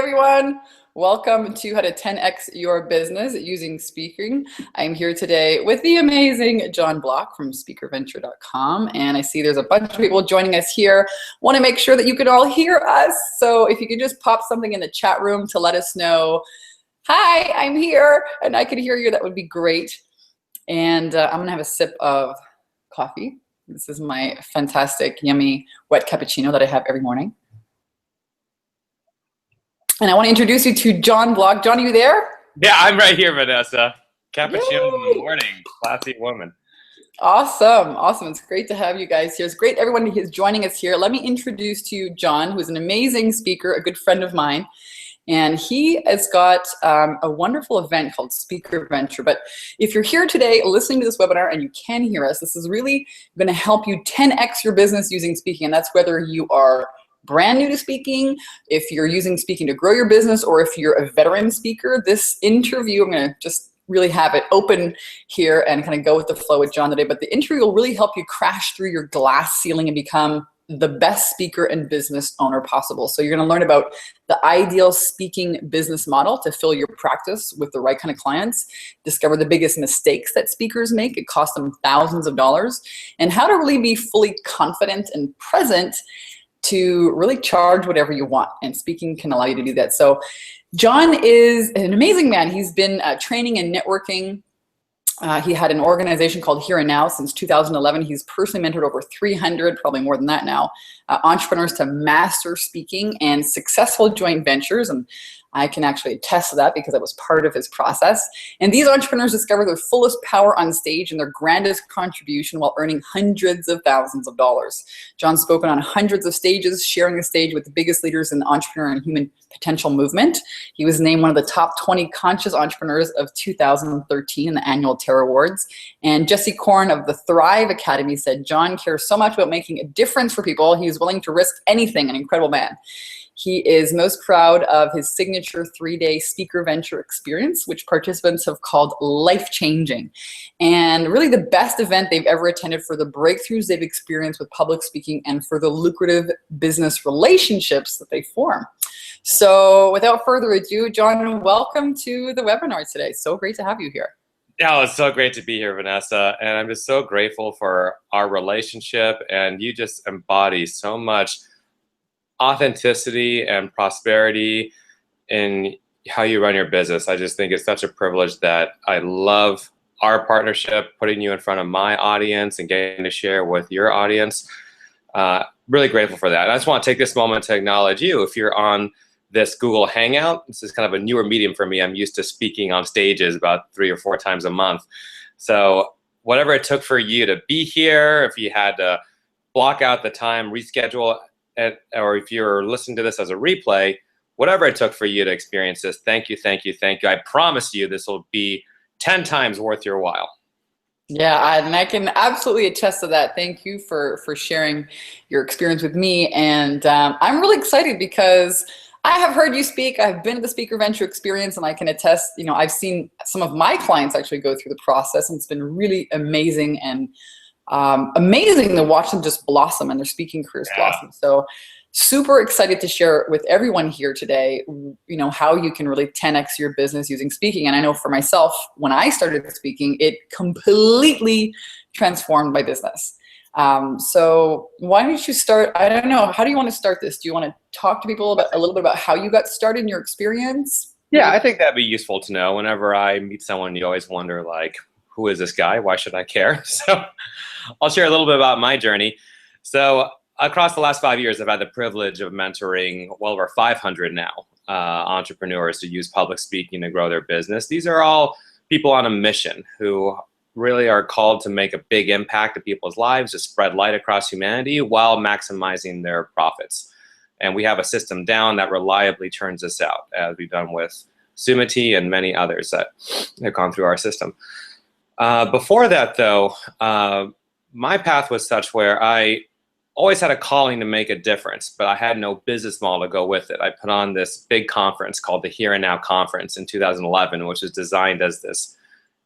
everyone. Welcome to How to 10X Your Business Using Speaking. I'm here today with the amazing Jon Block from speakerventure.com. And I see there's a bunch of people joining us here. Want to make sure that you can all hear us. So if you could just pop something in the chat room to let us know, hi, I'm here, and I can hear you, that would be great. And I'm going to have a sip of coffee. This is my fantastic, yummy, wet cappuccino that I have every morning. And I want to introduce you to Jon Block. Jon, are you there? Yeah, I'm right here, Vanessa. Cappuccino in the morning. Classy woman. Awesome. Awesome. It's great to have you guys here. It's great everyone is joining us here. Let me introduce to you Jon, who's an amazing speaker, a good friend of mine. And he has got a wonderful event called Speaker Venture. But if you're here today listening to this webinar and you can hear us, this is really going to help you 10X your business using speaking. And that's whether you are brand new to speaking, if you're using speaking to grow your business, or if you're a veteran speaker. This interview, I'm going to just really have it open here and kind of go with the flow with Jon today. But the interview will really help you crash through your glass ceiling and become the best speaker and business owner possible. So you're going to learn about the ideal speaking business model to fill your practice with the right kind of clients, discover the biggest mistakes that speakers make, it costs them thousands of dollars, and how to really be fully confident and present to really charge whatever you want. And speaking can allow you to do that. So Jon is an amazing man. He's been training and networking. He had an organization called Here and Now since 2011. He's personally mentored over 300, probably more than that now, entrepreneurs to master speaking and successful joint ventures. And I can actually attest to that because I was part of his process. And these entrepreneurs discover their fullest power on stage and their grandest contribution while earning hundreds of thousands of dollars. Jon's spoken on hundreds of stages, sharing the stage with the biggest leaders in the entrepreneur and human potential movement. He was named one of the top 20 conscious entrepreneurs of 2013 in the annual Terror Awards. And Jesse Korn of the Thrive Academy said, Jon cares so much about making a difference for people, he's willing to risk anything. An incredible man. He is most proud of his signature 3-day Speaker Venture experience, which participants have called life-changing, and really the best event they've ever attended for the breakthroughs they've experienced with public speaking and for the lucrative business relationships that they form. So without further ado, Jon, welcome to the webinar today. So great to have you here. Yeah, it's so great to be here, Vanessa. And I'm just so grateful for our relationship. And you just embody so much authenticity and prosperity in how you run your business. I just think it's such a privilege that I love our partnership, putting you in front of my audience and getting to share with your audience. Really grateful for that. And I just want to take this moment to acknowledge you. If you're on this Google Hangout, this is kind of a newer medium for me. I'm used to speaking on stages about 3 or 4 times a month. So whatever it took for you to be here, if you had to block out the time, reschedule, or if you're listening to this as a replay, whatever it took for you to experience this, thank you, thank you, thank you. I promise you this will be 10 times worth your while. Yeah, and I can absolutely attest to that. Thank you for sharing your experience with me. And I'm really excited because I have heard you speak. I've been to the Speaker Venture experience, and I can attest, you know, I've seen some of my clients actually go through the process, and it's been really amazing and amazing to watch them just blossom and their speaking careers blossom. So super excited to share with everyone here today, you know, how you can really 10X your business using speaking. And I know for myself, when I started speaking, it completely transformed my business. So why don't you start? I don't know. How do you want to start this? Do you want to talk to people about a little bit about how you got started in your experience? Yeah, I think that'd be useful to know. Whenever I meet someone, you always wonder, like, who is this guy? Why should I care? So I'll share a little bit about my journey. So across the last 5 years, I've had the privilege of mentoring well over 500 now entrepreneurs to use public speaking to grow their business. These are all people on a mission who really are called to make a big impact to people's lives, to spread light across humanity while maximizing their profits. And we have a system down that reliably turns this out, as we've done with Sumiti and many others that have gone through our system. Before that, though, my path was such where I always had a calling to make a difference, but I had no business model to go with it. I put on this big conference called the Here and Now Conference in 2011, which was designed as this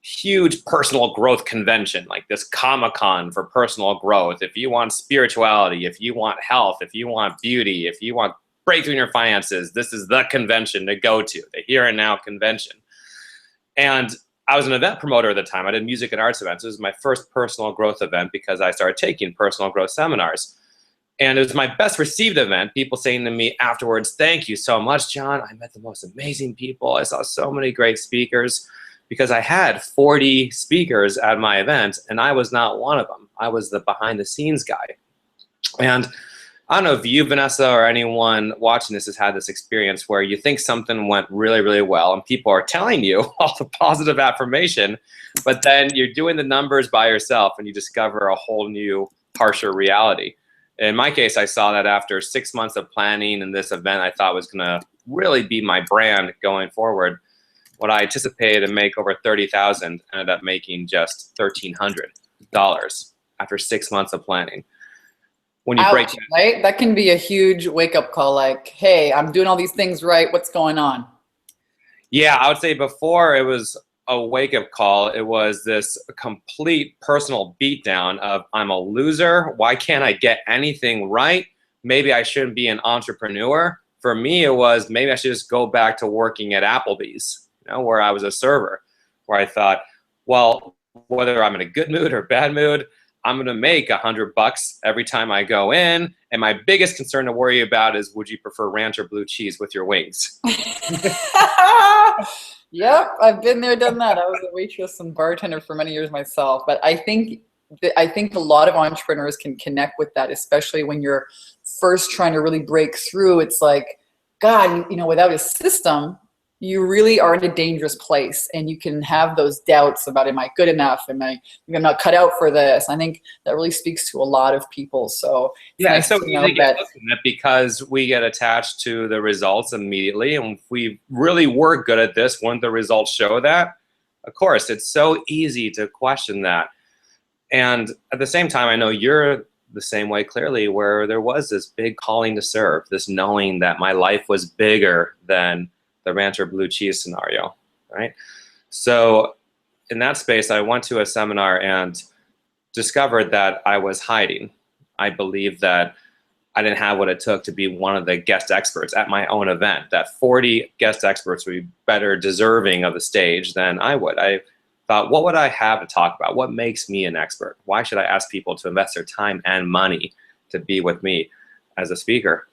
huge personal growth convention, like this Comic-Con for personal growth. If you want spirituality, if you want health, if you want beauty, if you want breakthrough in your finances. This is the convention to go to, the Here and Now convention. And I was an event promoter at the time. I did music and arts events. It was my first personal growth event because I started taking personal growth seminars. And it was my best received event. People saying to me afterwards, thank you so much, Jon. I met the most amazing people. I saw so many great speakers, because I had 40 speakers at my event and I was not one of them. I was the behind the scenes guy. And I don't know if you, Vanessa, or anyone watching this has had this experience where you think something went really, really well and people are telling you all the positive affirmation, but then you're doing the numbers by yourself and you discover a whole new, harsher reality. In my case, I saw that after 6 months of planning and this event I thought was gonna really be my brand going forward. What I anticipated to make over $30,000 ended up making just $1,300 after 6 months of planning. When you break that, right? That can be a huge wake-up call, like, hey, I'm doing all these things right, what's going on? Yeah, I would say before it was a wake-up call, it was this complete personal beatdown of I'm a loser, why can't I get anything right? Maybe I shouldn't be an entrepreneur. For me, it was maybe I should just go back to working at Applebee's, you know, where I was a server, where I thought, well, whether I'm in a good mood or bad mood, I'm gonna make $100 every time I go in. And my biggest concern to worry about is, would you prefer ranch or blue cheese with your wings? Yep, I've been there, done that. I was a waitress and bartender for many years myself. But I think a lot of entrepreneurs can connect with that, especially when you're first trying to really break through. It's like, God, you know, without a system, you really are in a dangerous place, and you can have those doubts about, am I good enough? I'm not cut out for this. I think that really speaks to a lot of people. So yeah, it's so easy to get looked at because we get attached to the results immediately, and if we really were good at this, wouldn't the results show that? Of course, it's so easy to question that. And at the same time, I know you're the same way clearly, where there was this big calling to serve, this knowing that my life was bigger than the ranch or blue cheese scenario, right? So in that space, I went to a seminar and discovered that I was hiding. I believed that I didn't have what it took to be one of the guest experts at my own event, that 40 guest experts would be better deserving of the stage than I would. I thought, what would I have to talk about? What makes me an expert? Why should I ask people to invest their time and money to be with me as a speaker?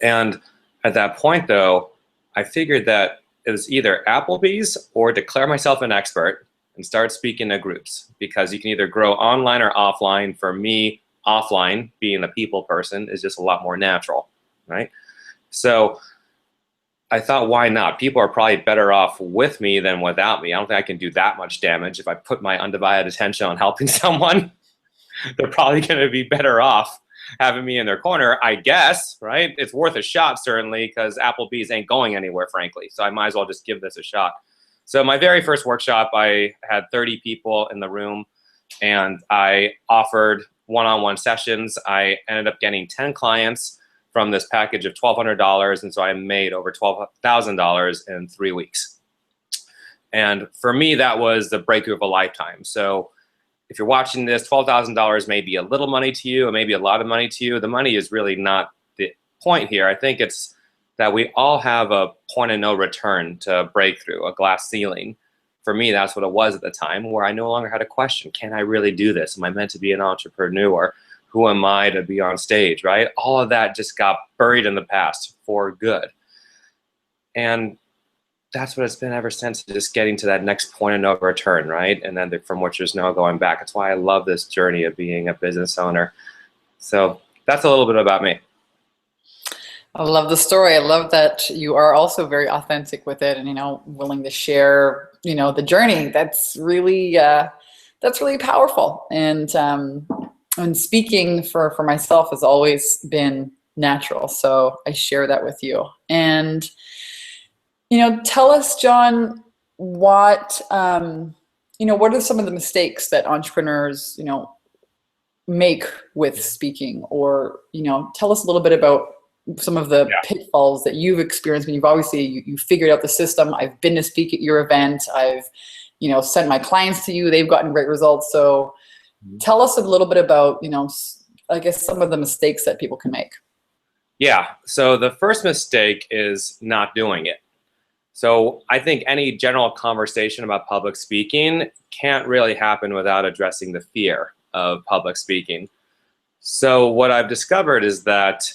And at that point, though, I figured that it was either Applebee's or declare myself an expert and start speaking to groups, because you can either grow online or offline. For me, offline, being a people person, is just a lot more natural, right? So I thought, why not? People are probably better off with me than without me. I don't think I can do that much damage if I put my undivided attention on helping someone. They're probably going to be better off having me in their corner, I guess, right? It's worth a shot, certainly, because Applebee's ain't going anywhere, frankly. So I might as well just give this a shot. So my very first workshop, I had 30 people in the room, and I offered one-on-one sessions. I ended up getting 10 clients from this package of $1,200, and so I made over $12,000 in 3 weeks. And for me, that was the breakthrough of a lifetime. So if you're watching this, $12,000 may be a little money to you, or maybe a lot of money to you. The money is really not the point here. I think it's that we all have a point of no return to breakthrough, a glass ceiling. For me, that's what it was at the time, where I no longer had a question. Can I really do this? Am I meant to be an entrepreneur? Who am I to be on stage, right? All of that just got buried in the past for good. And that's what it's been ever since, just getting to that next point of no return, right? And then from which there's no going back. That's why I love this journey of being a business owner. So that's a little bit about me. I love the story. I love that you are also very authentic with it, and, you know, willing to share, you know, the journey. That's really powerful. And speaking for myself has always been natural. So I share that with you. And, you know, tell us, Jon, what are some of the mistakes that entrepreneurs, you know, make with speaking? Or, you know, tell us a little bit about some of the pitfalls that you've experienced when you've obviously, you figured out the system. I've been to speak at your event. I've, you know, sent my clients to you. They've gotten great results. So tell us a little bit about, you know, I guess some of the mistakes that people can make. Yeah, so the first mistake is not doing it. So I think any general conversation about public speaking can't really happen without addressing the fear of public speaking. So what I've discovered is that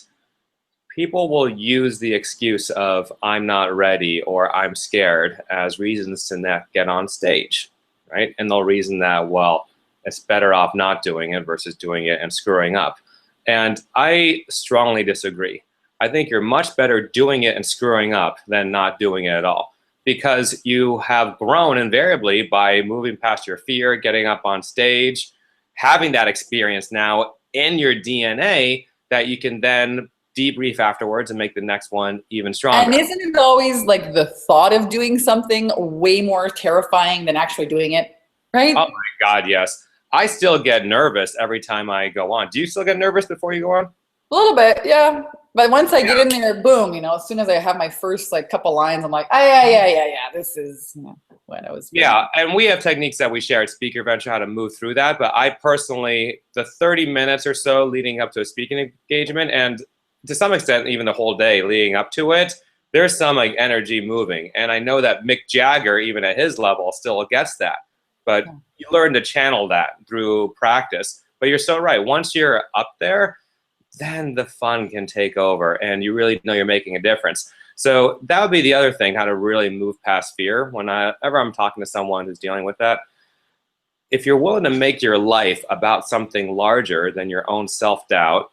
people will use the excuse of I'm not ready or I'm scared as reasons to not get on stage, right? And they'll reason that, well, it's better off not doing it versus doing it and screwing up. And I strongly disagree. I think you're much better doing it and screwing up than not doing it at all, because you have grown invariably by moving past your fear, getting up on stage, having that experience now in your DNA that you can then debrief afterwards and make the next one even stronger. And isn't it always like the thought of doing something way more terrifying than actually doing it, right? Oh my God, yes. I still get nervous every time I go on. Do you still get nervous before you go on? A little bit, yeah. But once I get in there, boom, you know, as soon as I have my first like couple lines, I'm like, yeah, this is, you know, what I was feeling. Yeah, and we have techniques that we share at Speaker Venture how to move through that. But I personally, the 30 minutes or so leading up to a speaking engagement, and to some extent even the whole day leading up to it, there's some like energy moving. And I know that Mick Jagger, even at his level, still gets that. But you learn to channel that through practice. But you're so right. Once you're up there, then the fun can take over and you really know you're making a difference. So that would be the other thing, how to really move past fear. Whenever I'm talking to someone who's dealing with that, if you're willing to make your life about something larger than your own self-doubt,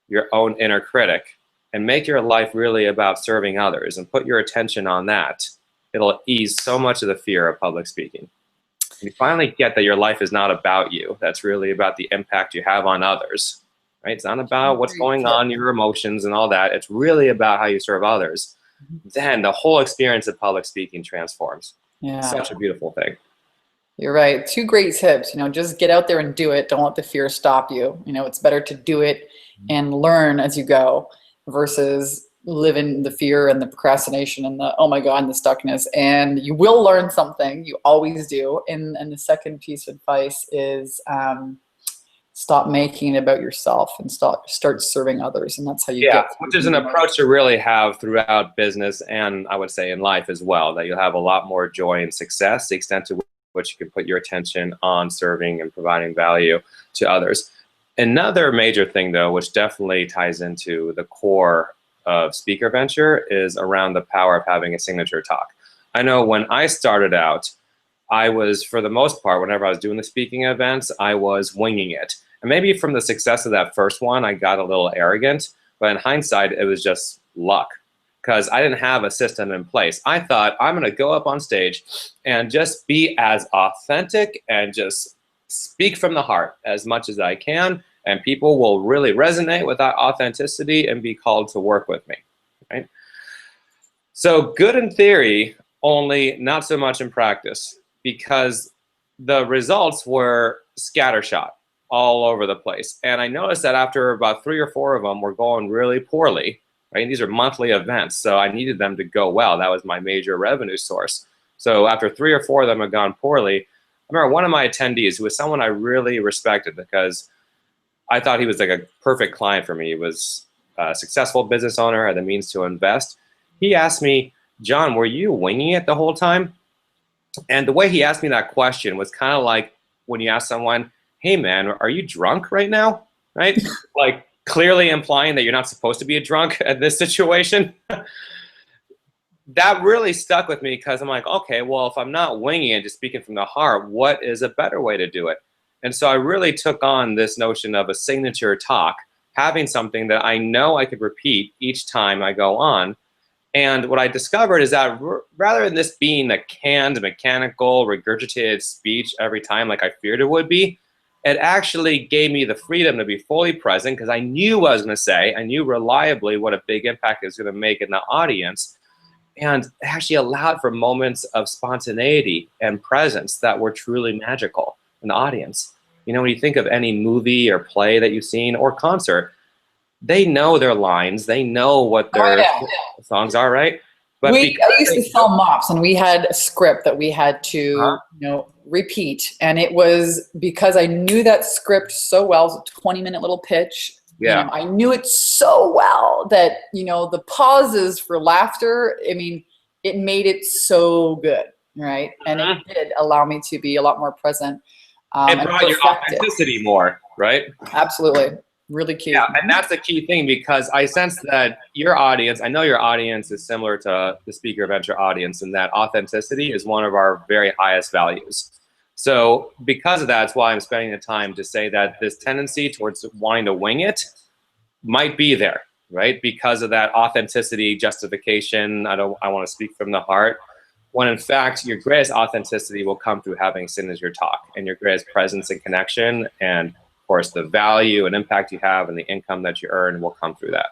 your own inner critic, and make your life really about serving others and put your attention on that, it'll ease so much of the fear of public speaking. You finally get that your life is not about you. That's really about the impact you have on others. Right? It's not about what's going on, your emotions and all that. It's really about how you serve others. Then the whole experience of public speaking transforms. Yeah. Such a beautiful thing. You're right. Two great tips. You know, just get out there and do it. Don't let the fear stop you. You know, it's better to do it and learn as you go versus live in the fear and the procrastination and the, oh my God, and the stuckness. And you will learn something. You always do. And the second piece of advice is, stop making it about yourself and start serving others, and that's how you get. Which is an approach to really have throughout business and I would say in life as well, that you'll have a lot more joy and success, the extent to which you can put your attention on serving and providing value to others. Another major thing though, which definitely ties into the core of Speaker Venture, is around the power of having a signature talk. I know when I started out, I was, for the most part, whenever I was doing the speaking events, I was winging it. And maybe from the success of that first one, I got a little arrogant, but in hindsight, it was just luck because I didn't have a system in place. I thought I'm gonna go up on stage and just be as authentic and just speak from the heart as much as I can, and people will really resonate with that authenticity and be called to work with me, right? So good in theory, only not so much in practice, because the results were scattershot all over the place. And I noticed that after about 3 or 4 of them were going really poorly, right? These are monthly events, so I needed them to go well. That was my major revenue source. So after 3 or 4 of them had gone poorly, I remember one of my attendees, who was someone I really respected because I thought he was like a perfect client for me. He was a successful business owner, had the means to invest. He asked me, John, were you winging it the whole time? And the way he asked me that question was kind of like when you ask someone, hey man, are you drunk right now? Right? Like clearly implying that you're not supposed to be a drunk at this situation. That really stuck with me because I'm like, okay, well, if I'm not winging it, just speaking from the heart, what is a better way to do it? And so I really took on this notion of a signature talk, having something that I know I could repeat each time I go on. And what I discovered is that rather than this being a canned, mechanical, regurgitated speech every time like I feared it would be, it actually gave me the freedom to be fully present because I knew what I was going to say. I knew reliably what a big impact it was going to make in the audience. And it actually allowed for moments of spontaneity and presence that were truly magical in the audience. You know, when you think of any movie or play that you've seen or concert, they know their lines, they know what their songs are, right? But I used to sell mops, and we had a script that we had to, you know, repeat. And it was because I knew that script so well. It was a 20-minute little pitch. Yeah. I knew it so well that, the pauses for laughter, I mean, it made it so good, right? And it did allow me to be a lot more present. It And brought your perfect it. authenticity more, right? Absolutely. Really key. Yeah, and that's the key thing, because I sense that your audience, I know your audience is similar to the Speaker Venture audience, and that authenticity is one of our very highest values. So because of that, that's why I'm spending the time to say that this tendency towards wanting to wing it might be there, right? Because of that authenticity justification. I want to speak from the heart. When in fact, your greatest authenticity will come through having signature talk, and your greatest presence and connection, and of course the value and impact you have and the income that you earn will come through that.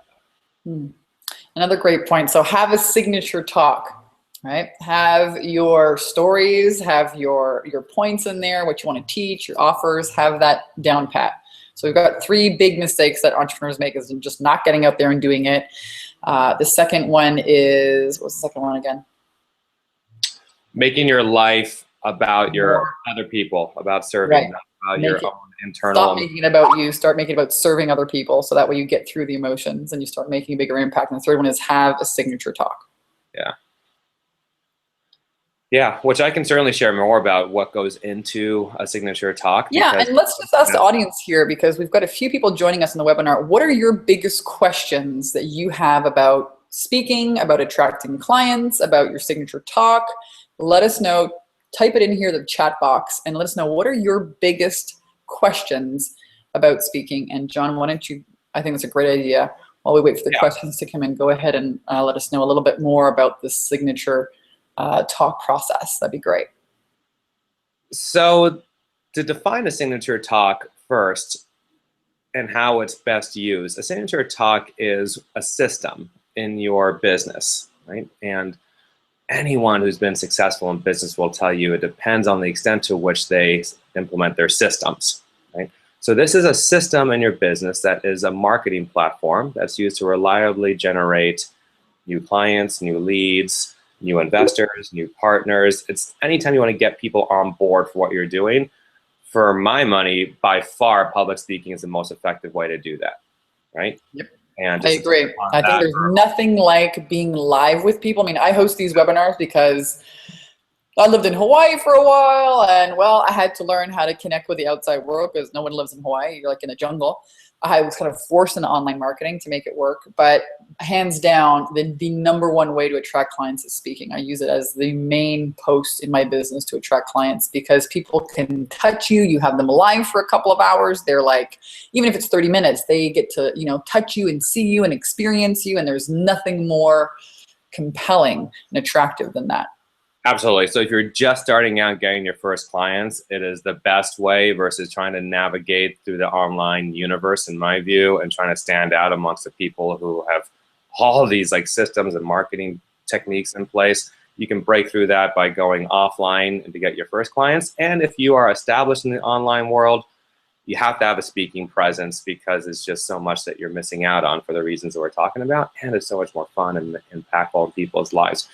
Another great point. So have a signature talk, right? Have your stories, have your points in there, what you want to teach, your offers, have that down pat. So we've got 3 big mistakes that entrepreneurs make, is just not getting out there and doing it. The second one is, what's the second one again? Making your life about your other people, about serving, not about your own internal. Stop making it about you. Start making it about serving other people. So that way you get through the emotions and you start making a bigger impact. And the third one is have a signature talk. Yeah. Yeah, which I can certainly share more about what goes into a signature talk. Yeah, and let's just ask the audience here, because we've got a few people joining us in the webinar. What are your biggest questions that you have about speaking, about attracting clients, about your signature talk? Let us know. Type it in here, the chat box, and let us know, what are your biggest questions about speaking? And Jon, why don't you, I think that's a great idea. While we wait for the questions to come in, go ahead and let us know a little bit more about the signature talk process. That'd be great. So to define a signature talk first and how it's best used, a signature talk is a system in your business, right? And anyone who's been successful in business will tell you it depends on the extent to which they implement their systems, right? So this is a system in your business that is a marketing platform that's used to reliably generate new clients, new leads, new investors, new partners. It's anytime you want to get people on board for what you're doing. For my money, by far, public speaking is the most effective way to do that, right? Yep. And I agree. I think there's nothing like being live with people. I mean, I host these webinars because I lived in Hawaii for a while, and well, I had to learn how to connect with the outside world because no one lives in Hawaii. You're like in a jungle. I was kind of forced into online marketing to make it work, but hands down, the number one way to attract clients is speaking. I use it as the main post in my business to attract clients, because people can touch you. You have them live for a couple of hours. They're like, even if it's 30 minutes, they get to, touch you and see you and experience you. And there's nothing more compelling and attractive than that. Absolutely. So if you're just starting out getting your first clients, it is the best way versus trying to navigate through the online universe, in my view, and trying to stand out amongst the people who have all of these like systems and marketing techniques in place. You can break through that by going offline to get your first clients. And if you are established in the online world, you have to have a speaking presence, because it's just so much that you're missing out on for the reasons that we're talking about. And it's so much more fun and impactful in people's lives.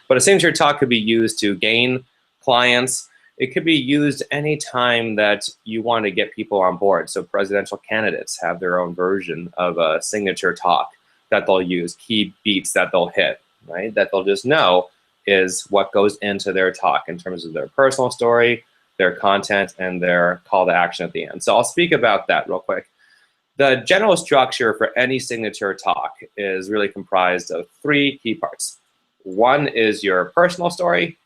But a signature talk could be used to gain clients. It could be used anytime that you want to get people on board. So presidential candidates have their own version of a signature talk that they'll use, key beats that they'll hit, right? That they'll just know is what goes into their talk in terms of their personal story, their content, and their call to action at the end. So I'll speak about that real quick. The general structure for any signature talk is really comprised of 3 key parts. 1 is your personal story,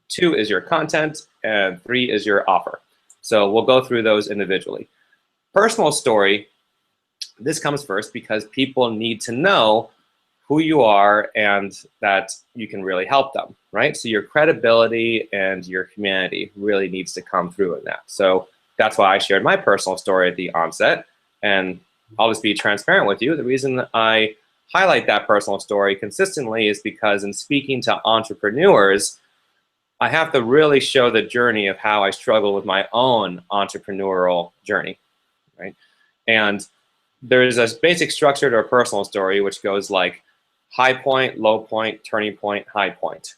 2 is your content, and 3 is your offer. So we'll go through those individually. Personal story, this comes first because people need to know who you are and that you can really help them, right? So your credibility and your humanity really needs to come through in that. So that's why I shared my personal story at the onset, and I'll just be transparent with you. The reason that I highlight that personal story consistently is because in speaking to entrepreneurs, I have to really show the journey of how I struggle with my own entrepreneurial journey, right? And there's a basic structure to a personal story, which goes like high point, low point, turning point, high point,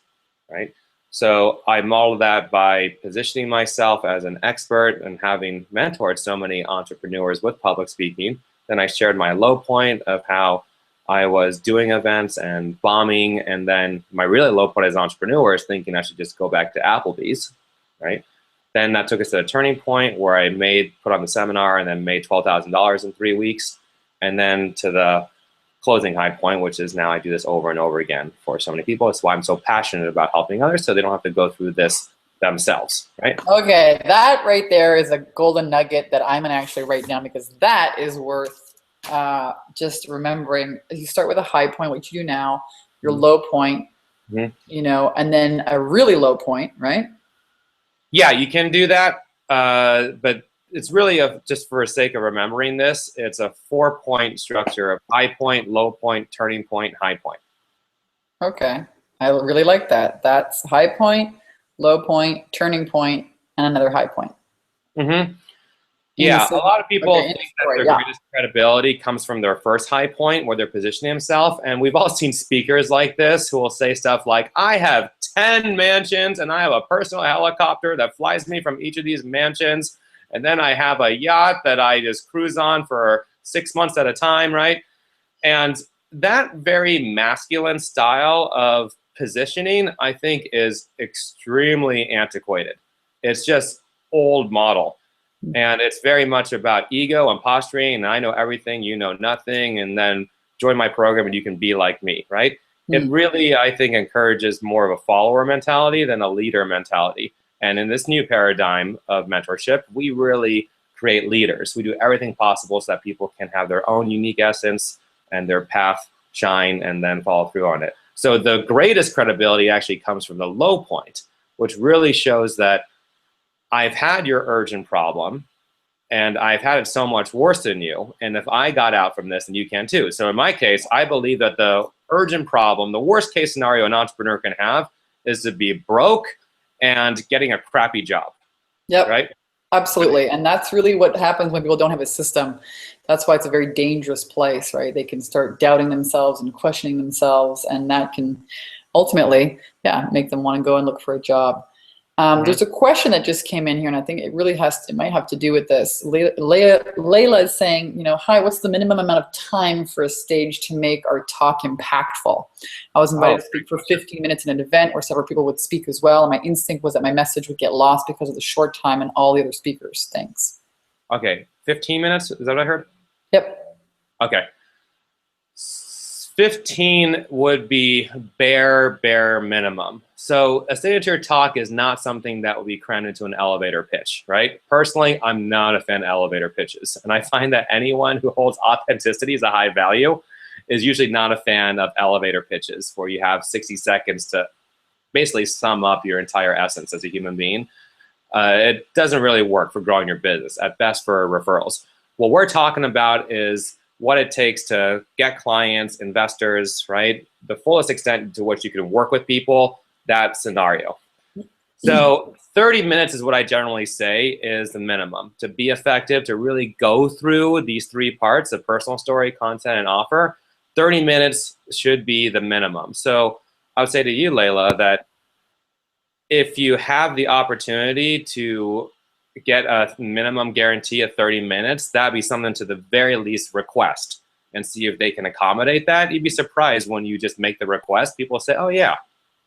right? So I model that by positioning myself as an expert and having mentored so many entrepreneurs with public speaking. Then I shared my low point of how I was doing events and bombing. And then my really low point as an entrepreneur is thinking I should just go back to Applebee's, right? Then that took us to a turning point where I put on the seminar and then made $12,000 in 3 weeks. And then to the closing high point, which is now I do this over and over again for so many people. That's why I'm so passionate about helping others so they don't have to go through this themselves, right? Okay, that right there is a golden nugget that I'm gonna actually write down, because that is worth just remembering. You start with a high point, what you do now, your low point, you know, and then a really low point, right? Yeah, you can do that, but it's really just for the sake of remembering this, it's a 4-point structure of high point, low point, turning point, high point. Okay, I really like that. That's high point, low point, turning point, and another high point. Yeah, a lot of people think that their greatest credibility comes from their first high point where they're positioning themselves. And we've all seen speakers like this who will say stuff like, I have 10 mansions and I have a personal helicopter that flies me from each of these mansions. And then I have a yacht that I just cruise on for 6 months at a time, right? And that very masculine style of positioning, I think, is extremely antiquated. It's just old model. And it's very much about ego and posturing, and I know everything, you know nothing, and then join my program and you can be like me, right? It really, I think, encourages more of a follower mentality than a leader mentality. And in this new paradigm of mentorship, we really create leaders. We do everything possible so that people can have their own unique essence and their path shine and then follow through on it. So the greatest credibility actually comes from the low point, which really shows that I've had your urgent problem and I've had it so much worse than you. And if I got out from this, then you can too. So in my case, I believe that the urgent problem, the worst case scenario an entrepreneur can have is to be broke and getting a crappy job. Yep. Right? Absolutely. And that's really what happens when people don't have a system. That's why it's a very dangerous place, right? They can start doubting themselves and questioning themselves, and that can ultimately, make them want to go and look for a job. There's a question that just came in here, and I think it really it might have to do with this. Layla is saying, you know, hi, what's the minimum amount of time for a stage to make our talk impactful? I was invited to speak for 15 minutes in an event where several people would speak as well, and my instinct was that my message would get lost because of the short time and all the other speakers. Thanks. Okay, 15 minutes, is that what I heard? Yep. Okay. 15 would be bare minimum. So a signature talk is not something that will be crammed into an elevator pitch, right? Personally, I'm not a fan of elevator pitches. And I find that anyone who holds authenticity as a high value is usually not a fan of elevator pitches where you have 60 seconds to basically sum up your entire essence as a human being. It doesn't really work for growing your business, at best for referrals. What we're talking about is what it takes to get clients, investors, right? The fullest extent to which you can work with people, that scenario. So 30 minutes is what I generally say is the minimum. To be effective, to really go through these 3 parts of personal story, content, and offer, 30 minutes should be the minimum. So I would say to you, Layla, that if you have the opportunity to get a minimum guarantee of 30 minutes, that'd be something to the very least request and see if they can accommodate that. You'd be surprised when you just make the request. People say, oh yeah,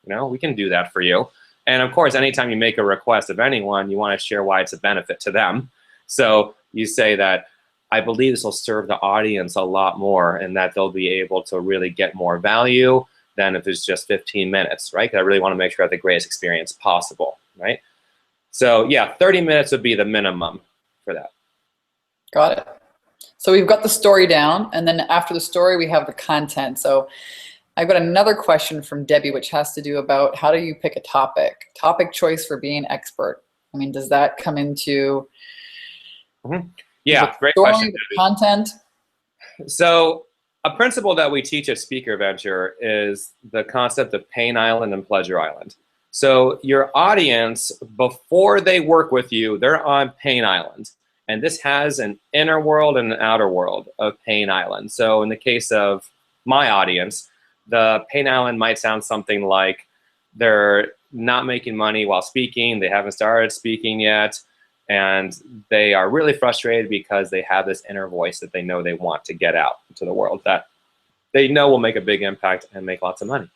you know, we can do that for you. And of course, anytime you make a request of anyone, you want to share why it's a benefit to them. So you say that, I believe this will serve the audience a lot more and that they'll be able to really get more value than if it's just 15 minutes, right? Because I really want to make sure I have the greatest experience possible, right? So yeah, 30 minutes would be the minimum for that. Got it. So we've got the story down, and then after the story, we have the content. So I've got another question from Debbie, which has to do about how do you pick a topic? Topic choice for being expert. I mean, does that come into yeah, great question, Debbie. Content? So a principle that we teach at Speaker Venture is the concept of Pain Island and Pleasure Island. So your audience, before they work with you, they're on Pain Island. And this has an inner world and an outer world of Pain Island. So in the case of my audience, the Pain Island might sound something like they're not making money while speaking, they haven't started speaking yet, And they are really frustrated because they have this inner voice that they know they want to get out into the world that they know will make a big impact and make lots of money.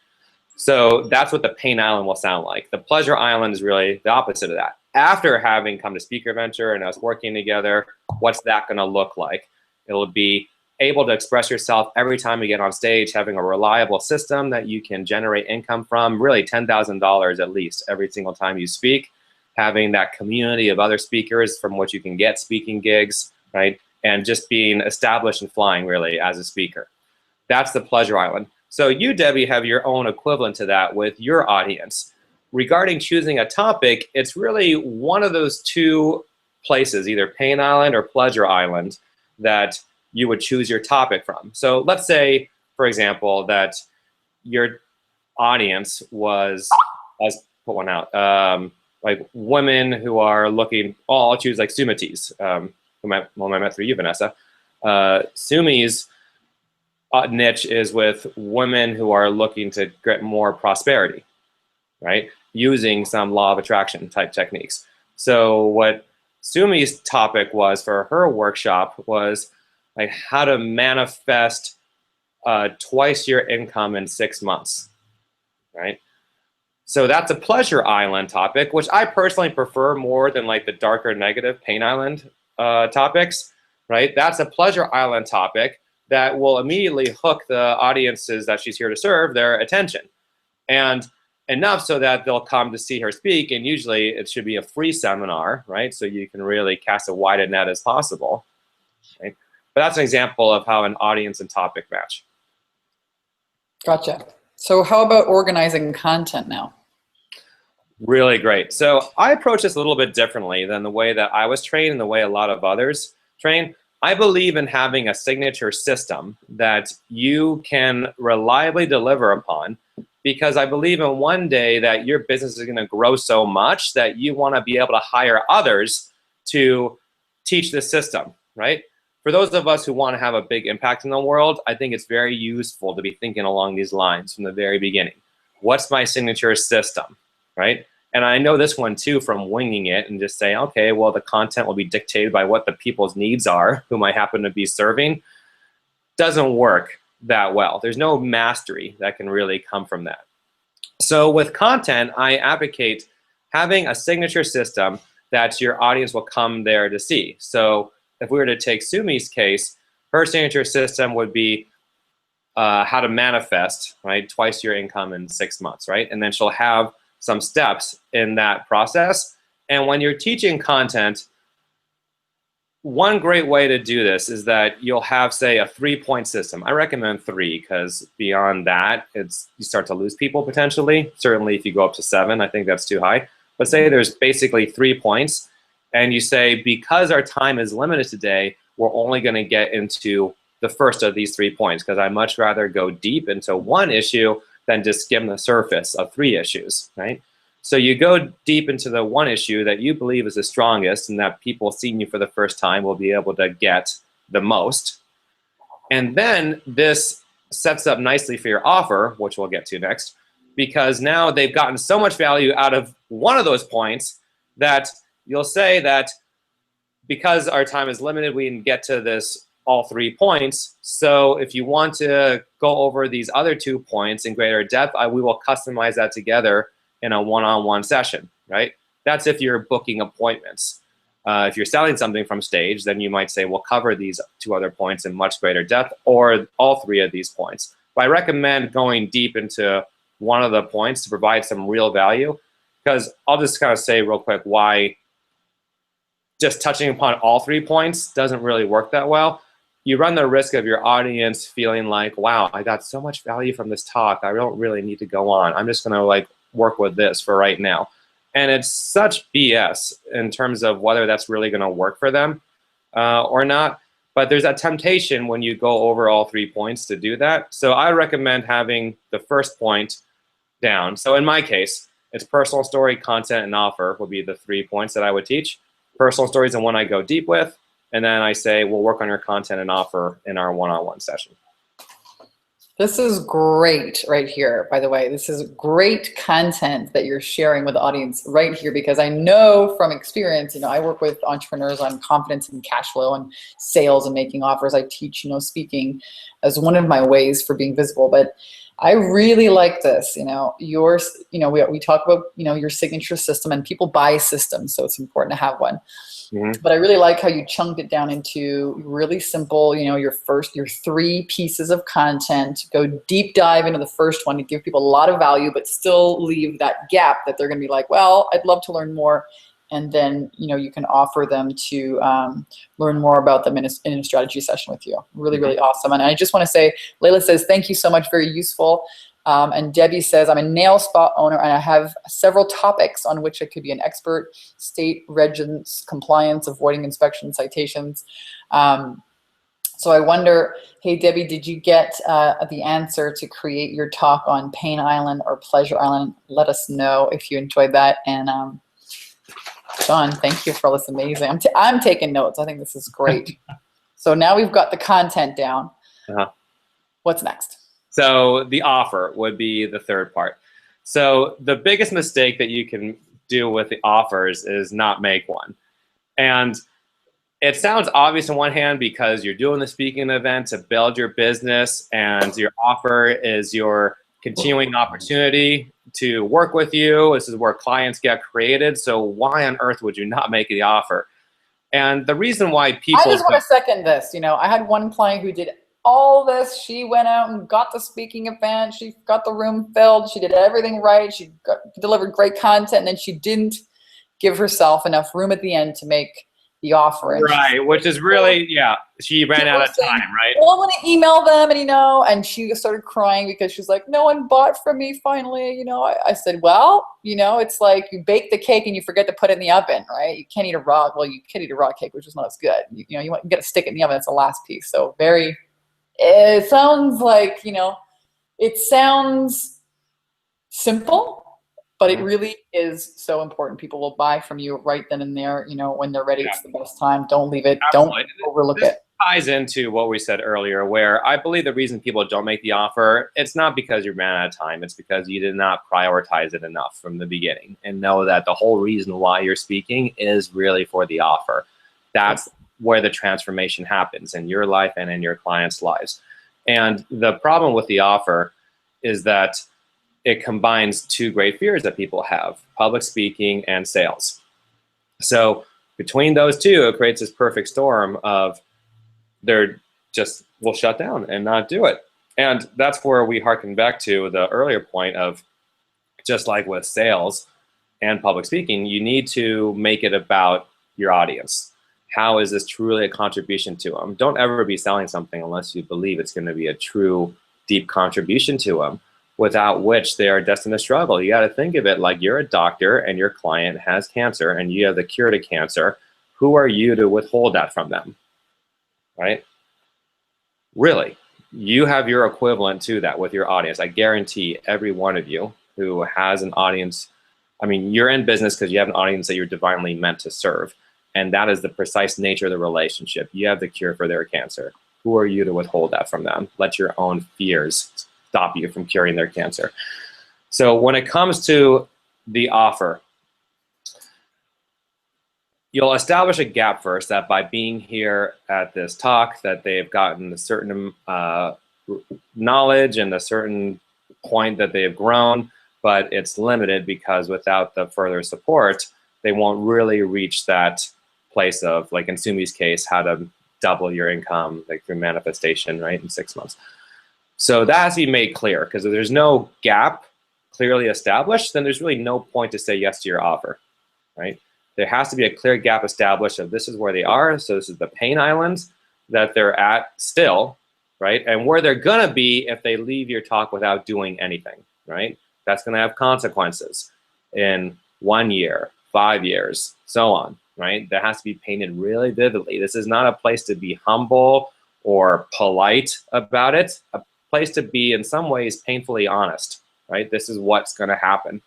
So that's what the pain island will sound like. The pleasure island is really the opposite of that. After having come to Speaker Venture and us working together, what's that going to look like? It'll be able to express yourself every time you get on stage, having a reliable system that you can generate income from, really $10,000 at least every single time you speak, having that community of other speakers from which you can get speaking gigs, right? And just being established and flying really as a speaker. That's the pleasure island. So you, Debbie, have your own equivalent to that with your audience. Regarding choosing a topic, it's really one of those two places, either pain island or pleasure island, that you would choose your topic from. So let's say, for example, that your audience was, let's put one out, like women who are looking, oh, I'll choose like Sumi's, whom I met through you, Vanessa. Sumi's niche is with women who are looking to get more prosperity, right? Using some law of attraction type techniques. So what Sumi's topic was for her workshop was like how to manifest twice your income in 6 months, right? So that's a pleasure island topic, which I personally prefer more than like the darker negative pain island topics, right? That's a pleasure island topic that will immediately hook the audiences that she's here to serve their attention. And enough so that they'll come to see her speak, and usually it should be a free seminar, right? So you can really cast a wide a net as possible, right? But that's an example of how an audience and topic match. Gotcha. So how about organizing content now? Really great. So I approach this a little bit differently than the way that I was trained and the way a lot of others train. I believe in having a signature system that you can reliably deliver upon, because I believe in one day that your business is going to grow so much that you want to be able to hire others to teach the system, right? For those of us who want to have a big impact in the world, I think it's very useful to be thinking along these lines from the very beginning. What's my signature system, right? And I know this one too from winging it and just saying, okay, well, the content will be dictated by what the people's needs are, whom I happen to be serving. Doesn't work that well. There's no mastery that can really come from that. So with content, I advocate having a signature system that your audience will come there to see. So if we were to take Sumi's case, her signature system would be how to manifest, right, twice your income in 6 months, right? And then she'll have some steps in that process. And when you're teaching content, one great way to do this is that you'll have, say, a 3-point system. I recommend 3 because beyond that, you start to lose people potentially. Certainly if you go up to 7, I think that's too high. But say there's basically 3 points, and you say, because our time is limited today, we're only going to get into the first of these 3 points, because I'd much rather go deep into one issue than just skim the surface of 3 issues, right? So you go deep into the one issue that you believe is the strongest and that people seeing you for the first time will be able to get the most. And then this sets up nicely for your offer, which we'll get to next, because now they've gotten so much value out of one of those points that you'll say that because our time is limited, we can get to this all 3 points. So if you want to go over these other 2 points in greater depth, we will customize that together in a one-on-one session, right? That's if you're booking appointments. If you're selling something from stage, then you might say, we'll cover these 2 other points in much greater depth, or all 3 of these points. But I recommend going deep into one of the points to provide some real value, because I'll just kind of say real quick why just touching upon all 3 points doesn't really work that well. You run the risk of your audience feeling like, wow, I got so much value from this talk, I don't really need to go on. I'm just gonna like work with this for right now. And it's such BS in terms of whether that's really gonna work for them or not. But there's a temptation when you go over all 3 points to do that. So I recommend having the first point down. So in my case, it's personal story, content, and offer would be the 3 points that I would teach. Personal story is the one I go deep with. And then I say, we'll work on your content and offer in our one-on-one session. This is great right here, by the way. This is great content that you're sharing with the audience right here, because I know from experience, I work with entrepreneurs on confidence and cash flow and sales and making offers. I teach, speaking as one of my ways for being visible. But I really like this, yours, we talk about, your signature system, and people buy systems, so it's important to have one. Mm-hmm. But I really like how you chunked it down into really simple, your 3 pieces of content. Go deep dive into the first one to give people a lot of value, but still leave that gap that they're going to be like, well, I'd love to learn more. And then, you can offer them to learn more about them in a strategy session with you. Really, really awesome. And I just want to say, Layla says, thank you so much, very useful. And Debbie says, I'm a nail spa owner and I have several topics on which I could be an expert: state, regents, compliance, avoiding inspection, citations. So I wonder, hey, Debbie, did you get the answer to create your talk on Pain Island or Pleasure Island? Let us know if you enjoyed that. And Jon, thank you for all this amazing. I'm taking notes. I think this is great. So now we've got the content down. What's next? So the offer would be the third part. So the biggest mistake that you can do with the offers is not make one. And it sounds obvious on one hand because you're doing the speaking event to build your business, and your offer is your continuing opportunity to work with you. This is where clients get created. So why on earth would you not make the offer? And the reason why people— I just want to second this. I had one client who did all this. She went out and got the speaking event. She got the room filled. She did everything right. She delivered great content, and then she didn't give herself enough room at the end to make the offer. And right, which is really, she ran out of time, right? Well, I want to email them, and she started crying because she's like, no one bought from me finally. I said, well, it's like you bake the cake and you forget to put it in the oven, right? You can't eat a raw, you can eat a raw cake, which is not as good. You got to stick it in the oven. That's the last piece. So it sounds like, it sounds simple, but it really is so important. People will buy from you right then and there, when they're ready. It's the best time. Don't leave it. Absolutely. Don't overlook it. Ties into what we said earlier, where I believe the reason people don't make the offer, it's not because you ran out of time. It's because you did not prioritize it enough from the beginning, and know that the whole reason why you're speaking is really for the offer. That's where the transformation happens in your life and in your clients' lives. And the problem with the offer is that it combines 2 great fears that people have: public speaking and sales. So between those 2, it creates this perfect storm of they're just will shut down and not do it. And that's where we harken back to the earlier point of, just like with sales and public speaking, you need to make it about your audience. How is this truly a contribution to them? Don't ever be selling something unless you believe it's going to be a true, deep contribution to them, without which they are destined to struggle. You got to think of it like you're a doctor and your client has cancer and you have the cure to cancer. Who are you to withhold that from them, right? Really, you have your equivalent to that with your audience. I guarantee every one of you who has an audience, you're in business because you have an audience that you're divinely meant to serve. And that is the precise nature of the relationship. You have the cure for their cancer. Who are you to withhold that from them? Let your own fears stop you from curing their cancer. So when it comes to the offer, you'll establish a gap first, that by being here at this talk, that they've gotten a certain knowledge and a certain point that they have grown, but it's limited because without the further support, they won't really reach that place of, like in Sumi's case, how to double your income through manifestation, right, in 6 months. So that has to be made clear, because if there's no gap clearly established, then there's really no point to say yes to your offer, right? There has to be a clear gap established of this is where they are, so this is the pain islands that they're at still, right? And where they're gonna be if they leave your talk without doing anything, right? That's gonna have consequences in 1 year, 5 years, so on, right? That has to be painted really vividly. This is not a place to be humble or polite about it. A place to be, in some ways, painfully honest, right? This is what's going to happen.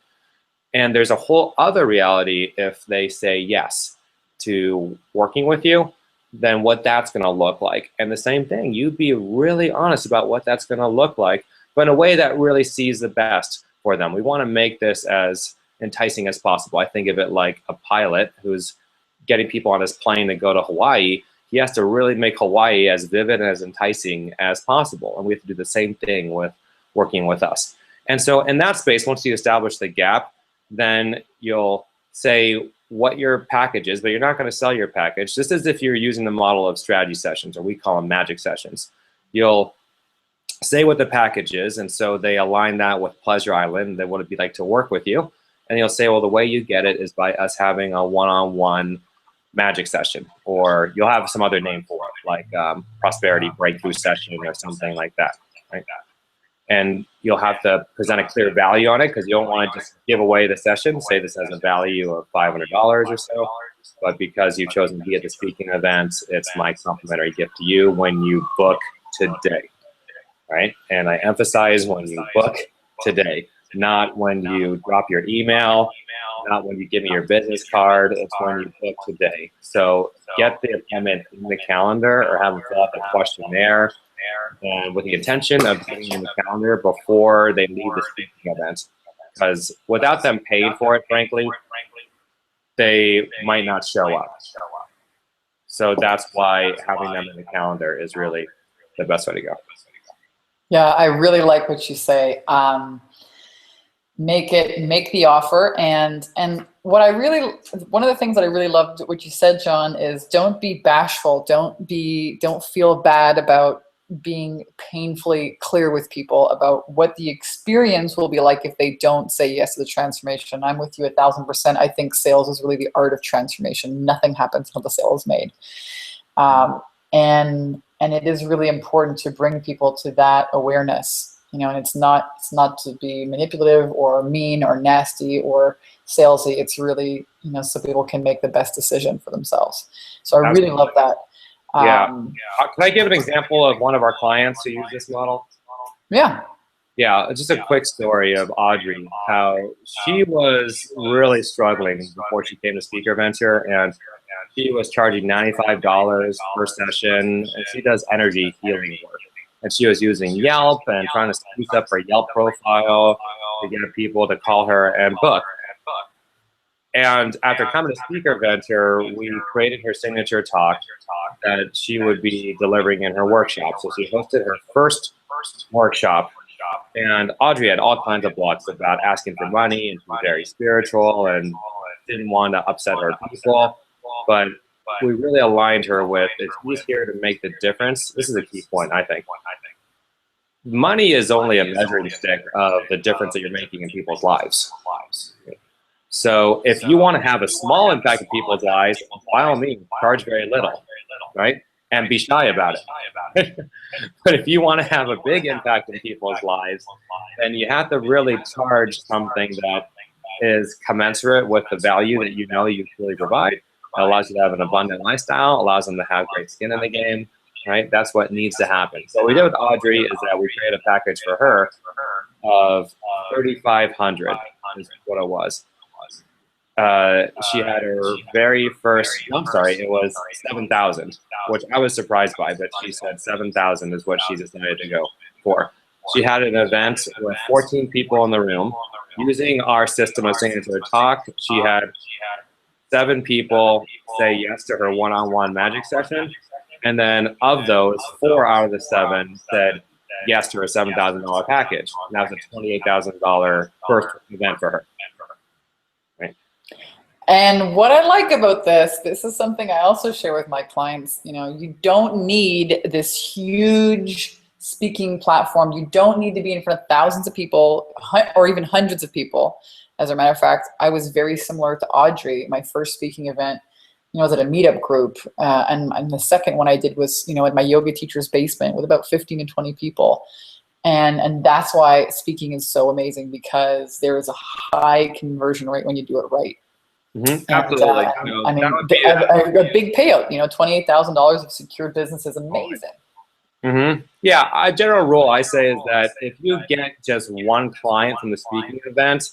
And there's a whole other reality if they say yes to working with you, then what that's going to look like. And the same thing, you be really honest about what that's going to look like, but in a way that really sees the best for them. We want to make this as enticing as possible. I think of it like a pilot who's getting people on his plane to go to Hawaii. He has to really make Hawaii as vivid and as enticing as possible. And we have to do the same thing with working with us. And so in that space, once you establish the gap, then you'll say what your package is, but you're not going to sell your package. Just as if you're using the model of strategy sessions, or we call them magic sessions. You'll say what the package is, and so they align that with Pleasure Island. They what it'd be like to work with you. And you'll say, well, the way you get it is by us having a one-on-one magic session, or you'll have some other name for it, like prosperity breakthrough session or something like that, right? And you'll have to present a clear value on it, because you don't want to just give away the session, say this has a value of $500 or so, but because you've chosen to be at the speaking event, it's my complimentary gift to you when you book today, right? And I emphasize when you book today, not when you drop your email, not when you give me your business card, it's when you book today. So get the appointment in the calendar, or have them fill out the questionnaire, and with the intention of getting in the calendar before they leave the speaking event. Because without them paying for it, frankly, they might not show up. So that's why having them in the calendar is really the best way to go. Yeah, I really like what you say. Make the offer, and one of the things that I really loved what you said, Jon, is don't be bashful. Don't feel bad about being painfully clear with people about what the experience will be like if they don't say yes to the transformation. I'm with you 1000%. I think sales is really the art of transformation. Nothing happens until the sale is made. And it is really important to bring people to that awareness, and it's not to be manipulative or mean or nasty or salesy. It's really, so people can make the best decision for themselves. So I really love that. Can I give an example of one of our clients who used this model? Yeah. Yeah, just a quick story of Audrey, how she was really struggling before she came to Speaker Venture, and she was charging $95 per session, and she does energy healing work. And she was using Yelp and trying to spruce up her Yelp profile to get people to call her and book. And after coming to Speaker Venture, we created her signature talk that she would be delivering in her workshop. So she hosted her first workshop, and Audrey had all kinds of blocks about asking for money, and she was very spiritual and didn't want to upset her people. But we really aligned her with, if she's here to make the difference, this is a key point, I think. Money is only a measuring stick of the difference that you're making in people's lives. So if you want to have a small impact in people's lives, by all means, charge very little, right? And be shy about it. But if you want to have a big impact in people's lives, then you have to really charge something that is commensurate with the value that you truly provide. It allows you to have an abundant lifestyle, allows them to have great skin in the game, right? That's what needs to happen. So what we did with Audrey is that we created a package for her of $3,500 is what it was. She had her very first, it was 7,000, which I was surprised by, but she said 7,000 is what she decided to go for. She had an event with 14 people in the room. Using our system of signature talk, she had 7 people say yes to her one-on-one magic session. And then of those, 4 out of the 7 said yes to her $7,000 package. And that was a $28,000 first event for her. And what I like about this is something I also share with my clients. You don't need this huge speaking platform. You don't need to be in front of thousands of people or even hundreds of people. As a matter of fact, I was very similar to Audrey. My first speaking event, was at a meetup group. And the second one I did was, at my yoga teacher's basement with about 15 to 20 people. And that's why speaking is so amazing, because there is a high conversion rate when you do it right. Absolutely. A big payout, $28,000 of secured business is amazing. Yeah, a general rule I say is that if you get just one client from the speaking event,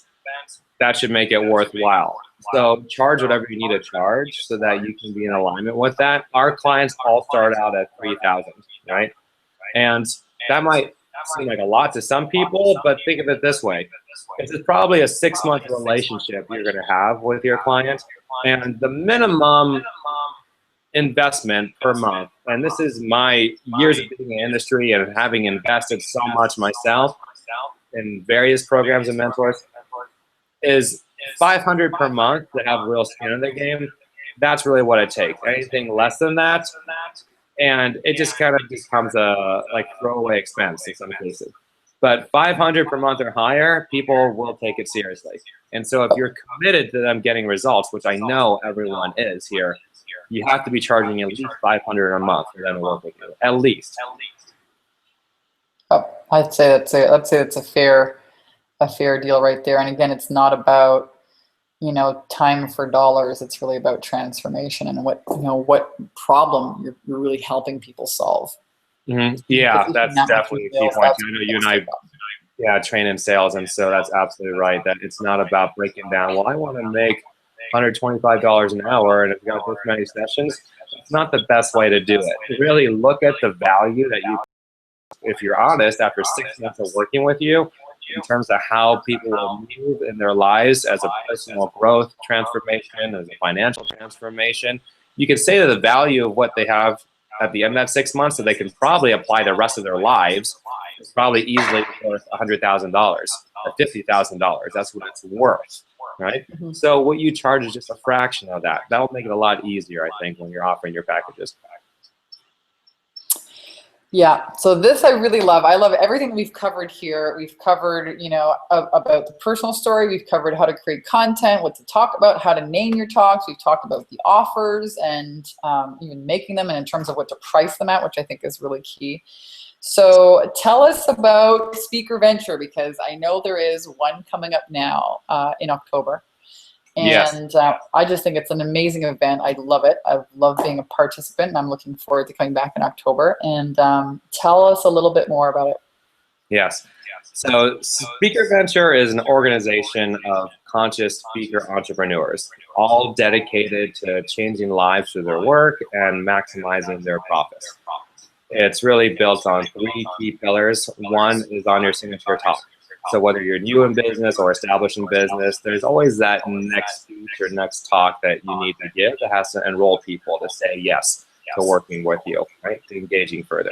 that should make it worthwhile. So charge whatever you need to charge so that you can be in alignment with that. Our clients all start out at 3,000, right? And that might seem like a lot to some people, but think of it this way. It's probably a 6-month relationship you're going to have with your client, and the minimum investment per month, and this is my years of being in the industry and having invested so much myself in various programs and mentors, is 500 per month to have real skin in the game. That's really what it takes. Anything less than that, and it just kind of becomes a like throwaway expense in some cases. But 500 per month or higher, people will take it seriously. And so if you're committed to them getting results, which I know everyone is here, you have to be charging at least 500 a month for them to work with you, at least. Oh, I'd say it's a fair deal right there. And again, it's not about, you know, time for dollars. It's really about transformation and what, you know, what problem you're really helping people solve. Mm-hmm. Yeah, that's definitely a key point. I know you and I train in sales, and so that's absolutely right. That it's not about breaking down, well, I want to make $125 an hour, and if you got this many sessions, it's not the best way to do it. Really look at the value that you, if you're honest, after 6 months of working with you, in terms of how people will move in their lives as a personal growth transformation, as a financial transformation. You can say that the value of what they have at the end of that 6 months, so they can probably apply the rest of their lives, is probably easily worth $100,000 or $50,000. That's what it's worth, right? Mm-hmm. So what you charge is just a fraction of that. That'll make it a lot easier, I think, when you're offering your packages. Yeah, so this I really love. I love everything we've covered here. We've covered, you know, about the personal story. We've covered how to create content, what to talk about, how to name your talks. We've talked about the offers and even making them, and in terms of what to price them at, which I think is really key. So tell us about Speaker Venture, because I know there is one coming up now in October. And yes. I just think it's an amazing event. I love it. I love being a participant, and I'm looking forward to coming back in October. And tell us a little bit more about it. Yes. So Speaker Venture is an organization of conscious speaker entrepreneurs, all dedicated to changing lives through their work and maximizing their profits. It's really built on 3 key pillars. One is on your signature talk. So whether you're new in business or established in business, there's always that next speech or next talk that you need to give that has to enroll people to say yes to working with you, right? To engaging further.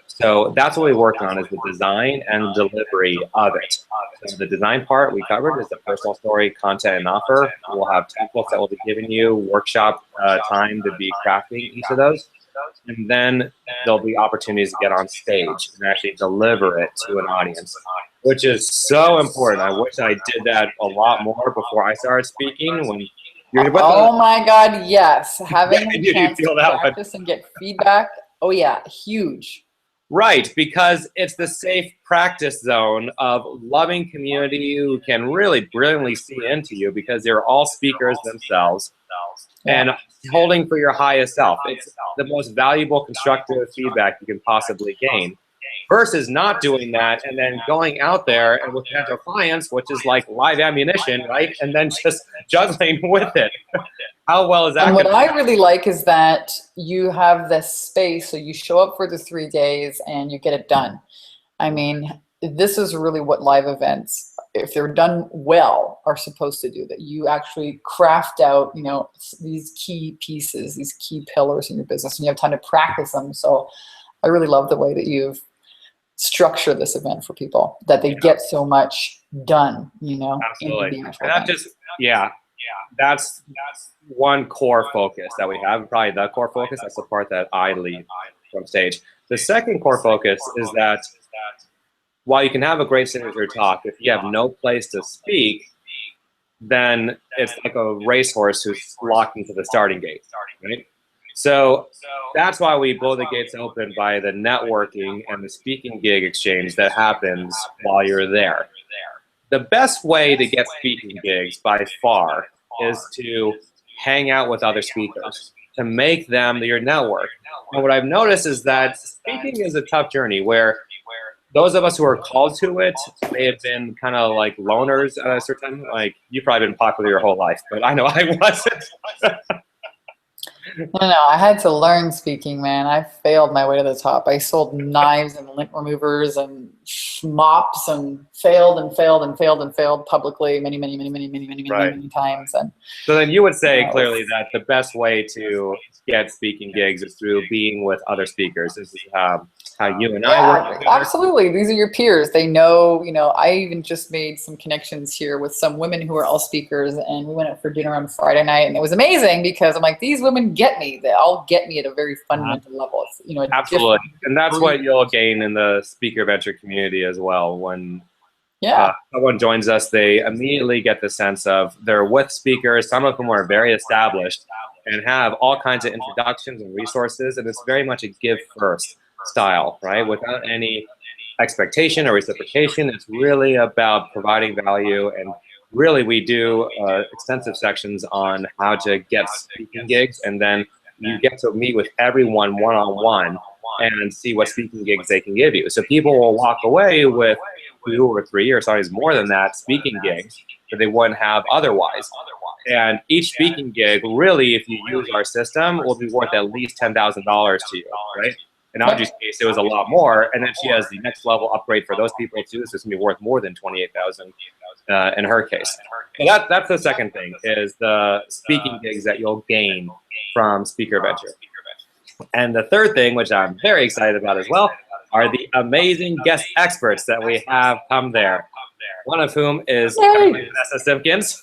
So that's what we work on, is the design and delivery of it. So the design part we covered is the personal story, content, and offer. We'll have templates that we'll be giving you, workshop time to be crafting each of those. And then there'll be opportunities to get on stage and actually deliver it to an audience, which is so important. I wish I did that a lot more before I started speaking. When you're oh my God, yes. Having a chance to practice and get feedback. Oh yeah, huge. Right, because it's the safe practice zone of loving community who can really brilliantly see into you, because they're all speakers themselves. And holding for your highest self. It's the most valuable constructive feedback you can possibly gain, versus not doing that and then going out there and with potential clients, which is like live ammunition, right? And then just juggling with it. How well is that? And what I really like is that you have this space, so you show up for the 3 days and you get it done. I mean, this is really what live events, if they're done well, are supposed to do. That you actually craft out, you know, these key pieces, these key pillars in your business, and you have time to practice them. So I really love the way that you've structured this event for people, that they get so much done, you know. Absolutely. And that just, that's one core focus that we have, probably the core focus. That's the part that I lead from stage. The second core focus is that while you can have a great signature talk, if you have no place to speak, then it's like a racehorse who's locked into the starting gate, right? So that's why we blow the gates open by the networking and the speaking gig exchange that happens while you're there. The best way to get speaking gigs by far is to hang out with other speakers, to make them your network. And what I've noticed is that speaking is a tough journey, where those of us who are called to it may have been kind of like loners at a certain time. Like, you've probably been popular your whole life, but I know I wasn't. No, I had to learn speaking, man. I failed my way to the top. I sold knives and lint removers and mops and failed and failed and failed and failed publicly many times. And so then you would say clearly that the best way to get speaking gigs is through being with other speakers. This is how you and I work together. Absolutely. These are your peers. They know, I even just made some connections here with some women who are all speakers, and we went out for dinner on Friday night, and it was amazing because I'm like, these women get me. They all get me at a very fundamental level. It's, absolutely. And that's what you'll gain in the speaker venture community as well. When someone joins us, they immediately get the sense of they're with speakers, some of whom are very established and have all kinds of introductions and resources, and it's very much a give first style, right? Without any expectation or reciprocation. It's really about providing value, and really we do extensive sections on how to get speaking gigs, and then you get to meet with everyone one-on-one and see what speaking gigs they can give you. So people will walk away with 2 or 3 or sometimes more than that speaking gigs that they wouldn't have otherwise. And each speaking gig, really, if you use our system, will be worth at least $10,000 to you, right? In Audrey's case, it was a lot more, and then she has the next level upgrade for those people too, so it's gonna be worth more than $28,000 in her case. So that's the second thing, is the speaking gigs that you'll gain from Speaker Venture. And the third thing, which I'm very excited about as well, are the amazing guest experts that we have come there. One of whom is Vanessa Simpkins.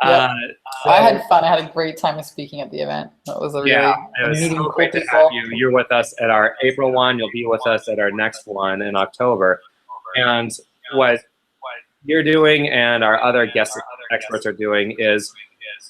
I had fun. I had a great time speaking at the event. That was a really it was so great to have you. You're with us at our April one. You'll be with us at our next one in October. And what you're doing and our other guest experts are doing is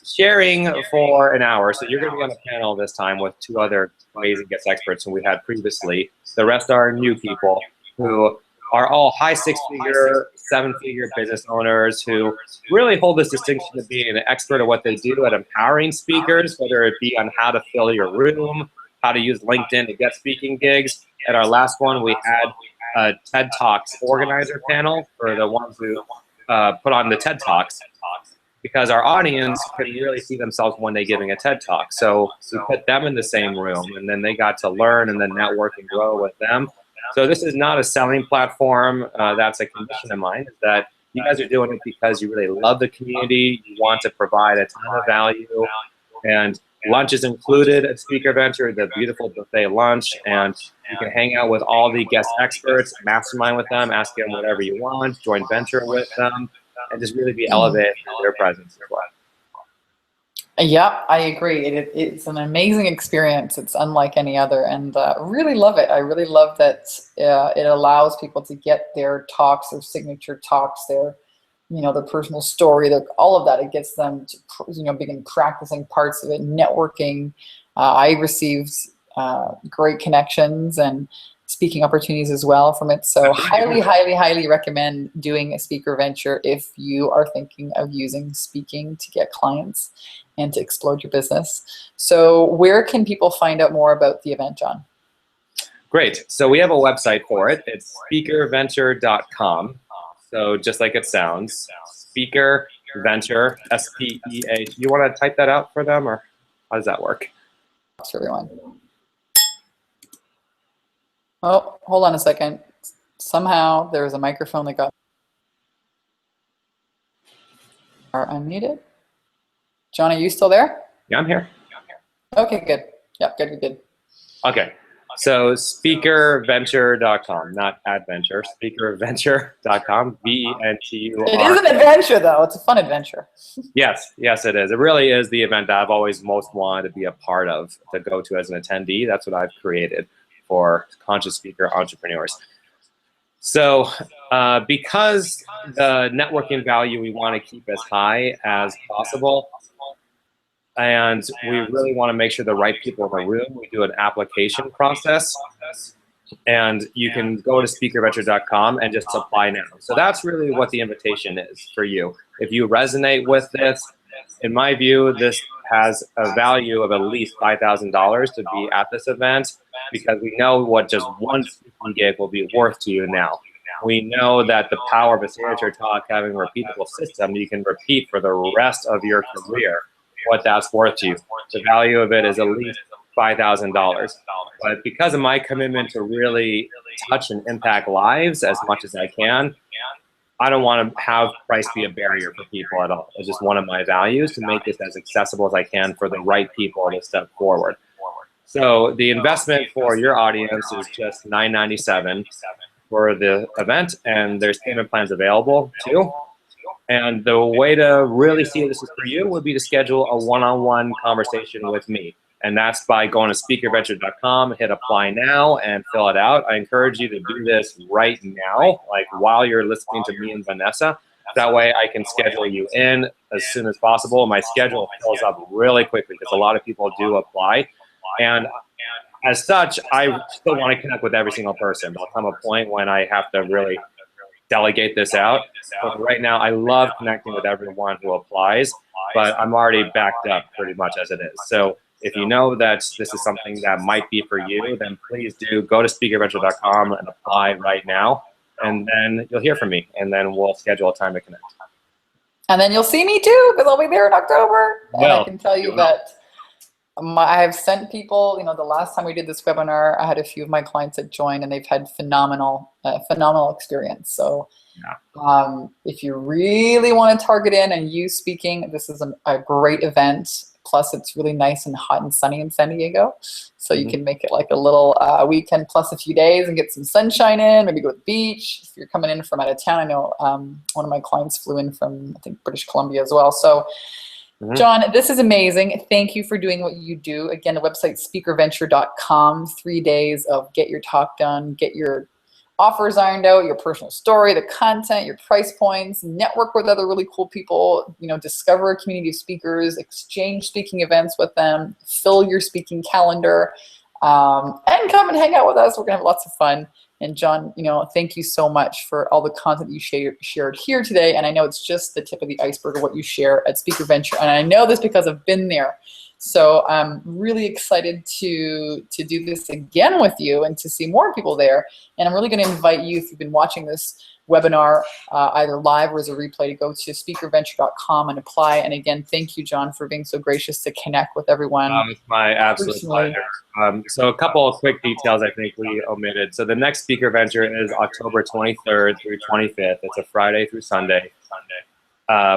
sharing for an hour. So you're going to be on a panel this time with 2 other amazing guest experts who we had previously. The rest are new people who are all high 6-figure, 7-figure business owners who really hold this distinction of being an expert at what they do at empowering speakers, whether it be on how to fill your room, how to use LinkedIn to get speaking gigs. At our last one, we had a TED Talks organizer panel for the ones who put on the TED Talks, because our audience can really see themselves one day giving a TED Talk. So we put them in the same room, and then they got to learn and then network and grow with them. So this is not a selling platform. That's a condition of mine, is that you guys are doing it because you really love the community. You want to provide a ton of value, and lunch is included at Speaker Venture, the beautiful buffet lunch, and you can hang out with all the guest experts, mastermind with them, ask them whatever you want, join venture with them, and just really be elevated in their presence as well. Yeah, I agree. It's an amazing experience. It's unlike any other, and really love it. I really love that it allows people to get their talks, their signature talks, their personal story, all of that. It gets them to begin practicing parts of it, networking. I received great connections and speaking opportunities as well from it. So highly recommend doing a speaker venture if you are thinking of using speaking to get clients and to explode your business. So where can people find out more about the event, Jon? Great. So we have a website for it. It's speakerventure.com. So just like it sounds, Speaker Venture, S-P-E-A. You want to type that out for them, or how does that work? For everyone. Oh, hold on a second. Somehow there was a microphone that got unmuted. Jon, are you still there? Yeah, I'm here. Okay, good. Yeah, good. Okay. So speakerventure.com, not adventure, speakerventure.com, V-E-N-T-U-R. It is an adventure, though. It's a fun adventure. Yes, it is. It really is the event that I've always most wanted to be a part of, to go to as an attendee. That's what I've created for conscious speaker entrepreneurs. So because the networking value we want to keep as high as possible, and we really want to make sure the right people in the room, we do an application process, and you can go to speakerventure.com and just apply now. So that's really what the invitation is for you. If you resonate with this, in my view, this has a value of at least $5,000 to be at this event, because we know what just one speaking gig will be worth to you now. We know that the power of a signature talk, having a repeatable system you can repeat for the rest of your career, what that's worth to you. The value of it is at least $5,000. But because of my commitment to really touch and impact lives as much as I can, I don't want to have price be a barrier for people at all. It's just one of my values to make this as accessible as I can for the right people to step forward. So the investment for your audience is just $9.97 for the event, and there's payment plans available too. And the way to really see if this is for you would be to schedule a one-on-one conversation with me. And that's by going to speakerventure.com, hit apply now, and fill it out. I encourage you to do this right now, like while you're listening to me and Vanessa. That way I can schedule you in as soon as possible. My schedule fills up really quickly because a lot of people do apply. And as such, I still want to connect with every single person. There'll come a point when I have to really delegate this out. But right now, I love connecting with everyone who applies, but I'm already backed up pretty much as it is. So if you know that this is something that might be for you, then please do go to speakerventure.com and apply right now, and then you'll hear from me, and then we'll schedule a time to connect. And then you'll see me too, because I'll be there in October. And I can tell you that I have sent people, you know, the last time we did this webinar, I had a few of my clients that joined, and they've had phenomenal experience. So if you really want to target in and use speaking, this is a great event. Plus, it's really nice and hot and sunny in San Diego. So you can make it like a little weekend plus a few days and get some sunshine in, maybe go to the beach. If you're coming in from out of town, I know one of my clients flew in from, I think, British Columbia as well. So Jon, this is amazing. Thank you for doing what you do. Again, the website speakerventure.com, 3 days of get your talk done, get your offers ironed out, your personal story, the content, your price points, network with other really cool people, you know, discover a community of speakers, exchange speaking events with them, fill your speaking calendar, and come and hang out with us. We're gonna have lots of fun. And Jon, you know, thank you so much for all the content you shared here today. And I know it's just the tip of the iceberg of what you share at Speaker Venture. And I know this because I've been there. So I'm really excited to do this again with you and to see more people there. And I'm really going to invite you, if you've been watching this webinar either live or as a replay, to go to speakerventure.com and apply. And again, thank you, Jon, for being so gracious to connect with everyone. It's my absolute pleasure. So a couple of quick details I think we omitted. So the next Speaker Venture is October 23rd through 25th. It's a Friday through Sunday.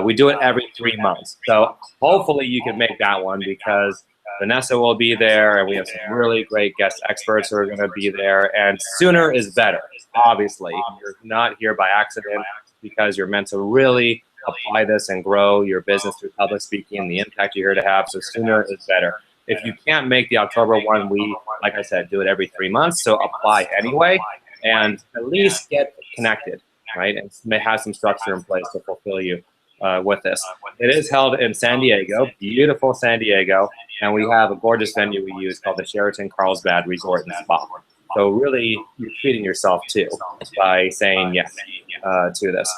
We do it every 3 months. So hopefully you can make that one, because Vanessa will be there, and we have some really great guest experts who are going to be there. And sooner is better, obviously. You're not here by accident, because you're meant to really apply this and grow your business through public speaking and the impact you're here to have. So sooner is better. If you can't make the October one, we, like I said, do it every 3 months. So apply anyway, and at least get connected, right? And may have some structure in place to fulfill you with this. It is held in San Diego, beautiful San Diego, and we have a gorgeous venue we use called the Sheraton Carlsbad Resort and Spa. So really, you're treating yourself too by saying yes to this.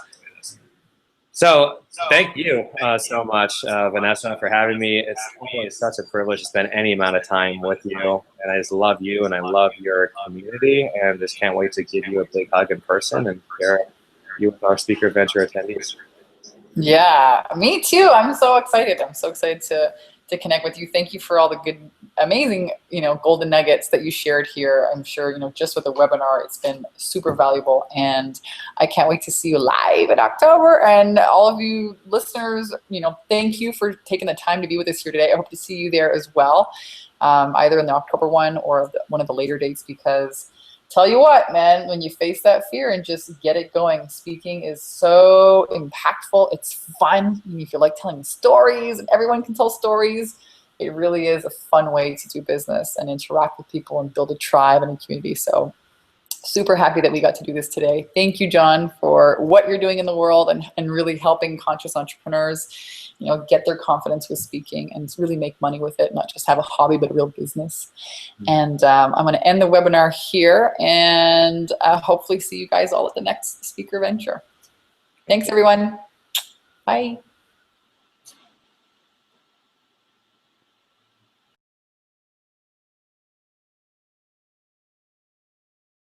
So thank you so much, Vanessa, for having me. It's always such a privilege to spend any amount of time with you, and I just love you, and I love your community, and just can't wait to give you a big hug in person and share you with our Speaker Venture attendees. Yeah, me too. I'm so excited. I'm so excited to connect with you. Thank you for all the good, amazing, you know, golden nuggets that you shared here. I'm sure, you know, just with the webinar, it's been super valuable, and I can't wait to see you live in October. And all of you listeners, you know, thank you for taking the time to be with us here today. I hope to see you there as well, either in the October one or one of the later dates, because tell you what, man, when you face that fear and just get it going, speaking is so impactful. It's fun. If you like telling stories, and everyone can tell stories, it really is a fun way to do business and interact with people and build a tribe and a community. So super happy that we got to do this today. Thank you, Jon, for what you're doing in the world and really helping conscious entrepreneurs, you know, get their confidence with speaking and really make money with it, not just have a hobby, but a real business. And I'm going to end the webinar here, and hopefully see you guys all at the next Speaker Venture. Thanks, everyone. Bye.